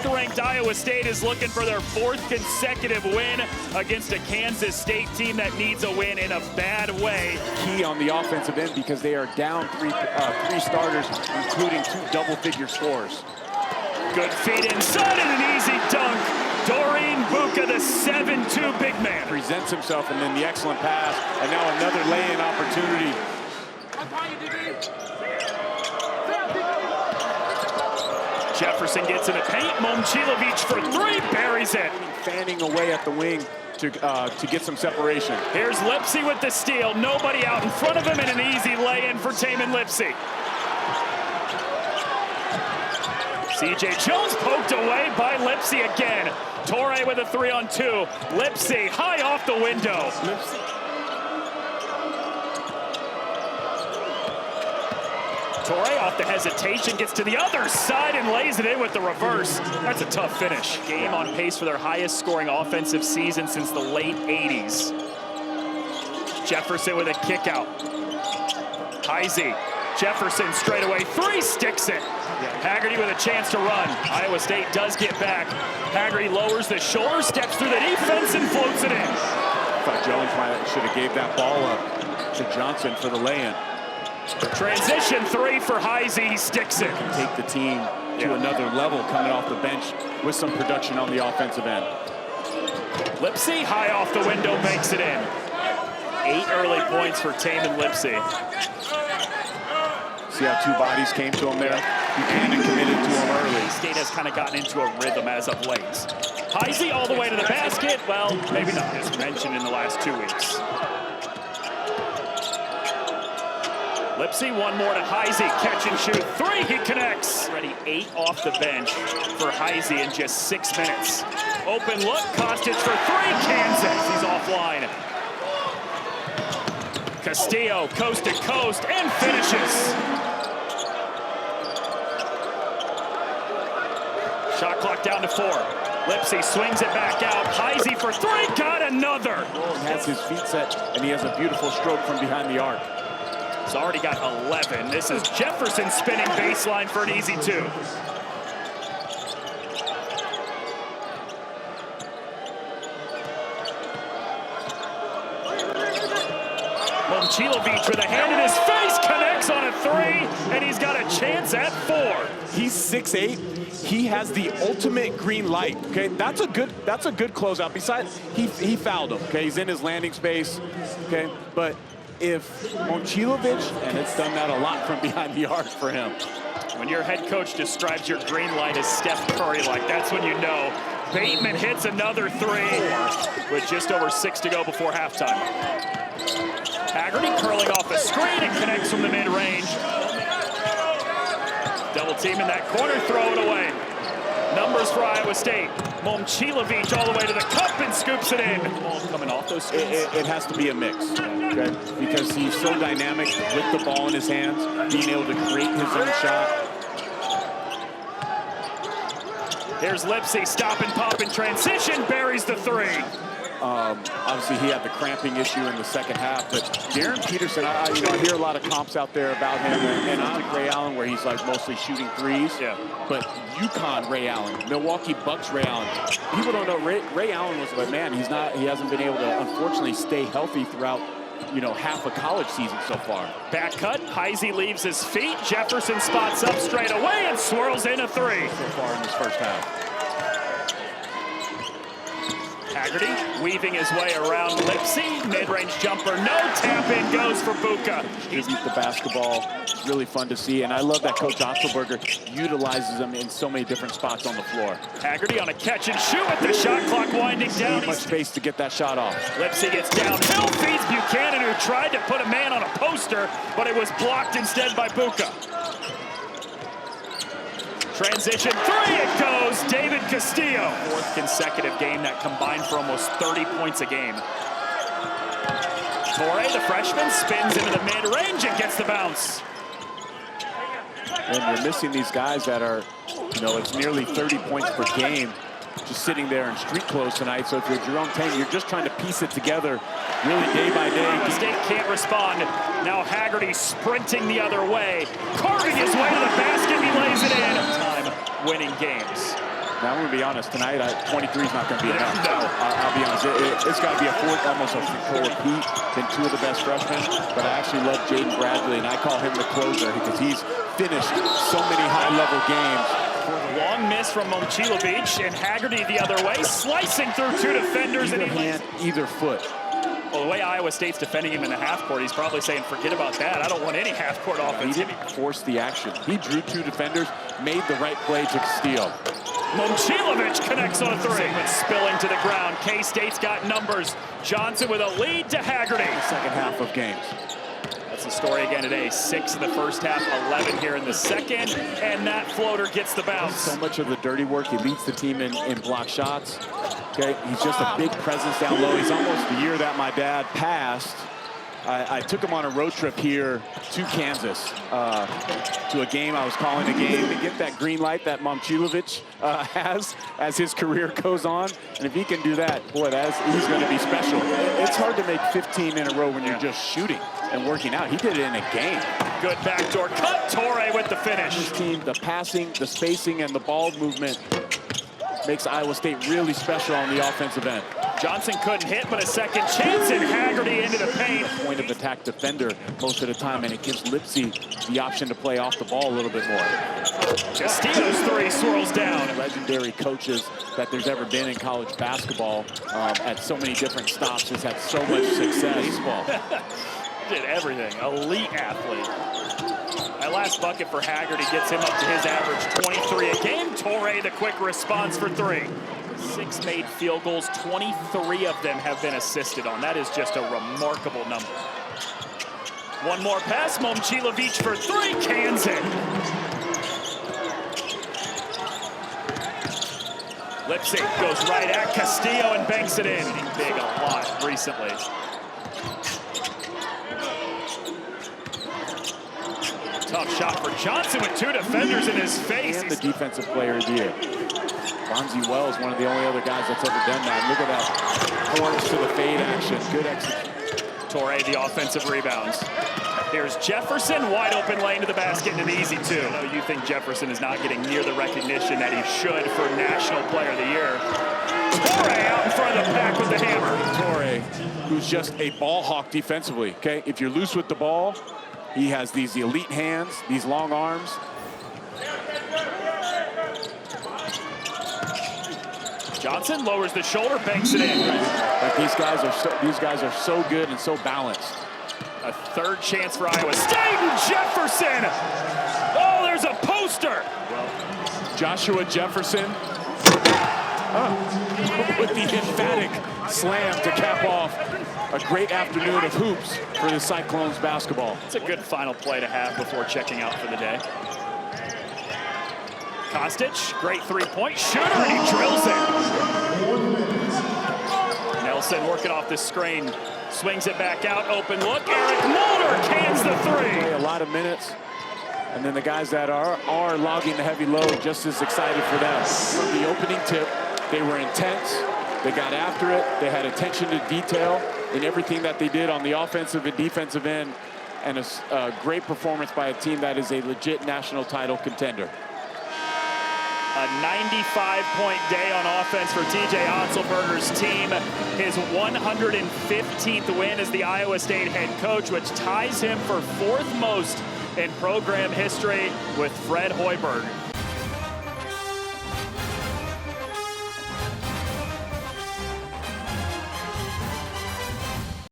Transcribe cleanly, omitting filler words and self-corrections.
8th-ranked Iowa State is looking for their 4th consecutive win against a Kansas State team that needs a win in a bad way. Key on the offensive end because they are down three starters, including 2 double-figure scores. Good feed inside and an easy dunk. Doreen Buka, the 7'2" big man. Presents himself, and then the excellent pass, and now another lay-in opportunity. Jefferson gets in the paint. Momcilovic for 3, buries it. Fanning away at the wing to get some separation. Here's Lipsy with the steal. Nobody out in front of him, and an easy lay-in for Tamin Lipsy. C.J. Jones poked away by Lipsy again. Torre with a 3-on-2. Lipsy high off the window. Torre off the hesitation, gets to the other side and lays it in with the reverse. That's a tough finish. Game on pace for their highest scoring offensive season since the late 80s. Jefferson with a kick out. Heisy. Jefferson straight away, 3, sticks it. Haggerty with a chance to run. Iowa State does get back. Haggerty lowers the shoulder, steps through the defense, and floats it in. I thought Jones should have gave that ball up to Johnson for the lay-in. Transition 3 for Heisy, he sticks it. Take the team to another level coming off the bench with some production on the offensive end. Lipsy high off the window, makes it in. 8 early points for Tamin Lipsy. See how 2 bodies came to him there? Buchanan committed to him early. State has kind of gotten into a rhythm as of late. Heisy all the way to the basket. Well, maybe not as mentioned in the last 2 weeks. Lipsy, one more to Heisy, catch and shoot 3, he connects. Already 8 off the bench for Heisy in just 6 minutes. Open look, Kostic for 3, Kansas, he's offline. Castillo, coast to coast, and finishes. Shot clock down to 4. Lipsy swings it back out. Heisy for 3, got another. He has his feet set, and he has a beautiful stroke from behind the arc. He's already got 11. This is Jefferson spinning baseline for an easy 2. Momcilovic with a hand in his face, connects on a 3, and he's got a chance at 4. He's 6'8". He has the ultimate green light. Okay, that's a good closeout. Besides, he fouled him. Okay, he's in his landing space. Okay, but if Momcilovic, and it's done that a lot from behind the arc for him. When your head coach describes your green light as Steph Curry, like that's when you know. Bateman hits another 3 with just over 6 to go before halftime. Haggerty curling off a screen and connects from the mid-range. Double team in that corner, throw it away. Numbers for Iowa State. Momcilovic all the way to the cup and scoops it in. Ball coming off those screens. It has to be a mix, okay? Because he's so dynamic with the ball in his hands, being able to create his own shot. Here's Lipsy, stop and pop in transition, buries the 3. Obviously, he had the cramping issue in the second half, but Darren Peterson, I hear a lot of comps out there about him, and Isaac Ray Allen, where he's like mostly shooting 3s. Yeah. But UConn Ray Allen, Milwaukee Bucks Ray Allen. People don't know Ray Allen was like, man, he hasn't been able to unfortunately stay healthy throughout half a college season so far. Back cut, Heisy leaves his feet. Jefferson spots up straight away and swirls in a 3. So far in this first half. Haggerty weaving his way around Lipsy. Mid-range jumper, no tap in goes for Buka. Distribute the basketball. It's really fun to see, and I love that Coach Otzelberger utilizes them in so many different spots on the floor. Haggerty on a catch and shoot with the shot clock winding down. Much space to get that shot off. Lipsy gets downhill, feeds Buchanan, who tried to put a man on a poster, but it was blocked instead by Buka. Transition 3, it goes, David Castillo. 4th consecutive game that combined for almost 30 points a game. Torre, the freshman, spins into the mid-range and gets the bounce. And you're missing these guys that are, it's nearly 30 points per game, just sitting there in street clothes tonight. So if you're Jerome Tang, you're just trying to piece it together really day by day. The State can't respond. Now Haggerty sprinting the other way, carving his way to the basket, he lays it in. Time winning games. Now, I'm going to be honest, tonight, 23 is not going to be enough. No. I'll be honest. It's got to be a fourth, almost a repeat. Been two of the best freshmen. But I actually love Jaden Bradley, and I call him the closer because he's finished so many high-level games. Long miss from Momcilovic, and Haggerty the other way, slicing through two defenders. Either hand, either foot. Well, the way Iowa State's defending him in the half court, he's probably saying, forget about that. I don't want any half court offense. He didn't force the action. He drew two defenders, made the right play to steal. Momcilovic connects on a three. Spilling to the ground. K-State's got numbers. Johnson with a lead to Haggerty. Second half of games. That's the story again today. 6 in the first half, 11 here in the second, and that floater gets the bounce. So much of the dirty work. He leads the team in block shots. Okay, he's just a big presence down low. He's almost the year that my dad passed. I took him on a road trip here to Kansas to a game. I was calling a game to get that green light that Momcilovic has as his career goes on. And if he can do that, boy, he's going to be special. It's hard to make 15 in a row when you're just shooting and working out. He did it in a game. Good backdoor cut. Torre with the finish. This team, the passing, the spacing, and the ball movement makes Iowa State really special on the offensive end. Johnson couldn't hit, but a second chance, and Haggerty into the paint. Point of attack defender most of the time, and it gives Lipsy the option to play off the ball a little bit more. Castillo's three swirls down. Legendary coaches that there's ever been in college basketball at so many different stops has had so much success. Baseball. Did everything. Elite athlete. That last bucket for Haggerty gets him up to his average 23 a game. Torre, the quick response for three. 6 made field goals, 23 of them have been assisted on. That is just a remarkable number. One more pass, Momcilovic for three, cans it. Lipsy goes right at Castillo and banks it in. Big a lot recently. Tough shot for Johnson with two defenders in his face. And the defensive player of the year. Bonzi Wells, one of the only other guys that's ever done that. Look at that horns to the fade action. Good execution. Torre, the offensive rebounds. Here's Jefferson, wide open lane to the basket and an easy two. I know you think Jefferson is not getting near the recognition that he should for National Player of the Year. Torre out in front of the pack with the hammer. Torre, who's just a ball hawk defensively, okay? If you're loose with the ball, he has these elite hands, these long arms. Johnson lowers the shoulder, banks it in. Like these guys are so good and so balanced. A third chance for Iowa State, and Jefferson. Oh, there's a poster. Joshua Jefferson with the emphatic slam to cap off a great afternoon of hoops for the Cyclones basketball. It's a good final play to have before checking out for the day. Kostic, great three-point shooter, and he drills it. Nelson working off the screen, swings it back out, open look. Eric Mulder cans the three. A lot of minutes, and then the guys that are logging the heavy load, just as excited for them. From the opening tip, they were intense. They got after it. They had attention to detail in everything that they did on the offensive and defensive end, and a great performance by a team that is a legit national title contender. A 95-point day on offense for TJ Otzelberger's team. His 115th win as the Iowa State head coach, which ties him for 4th most in program history with Fred Hoiberg.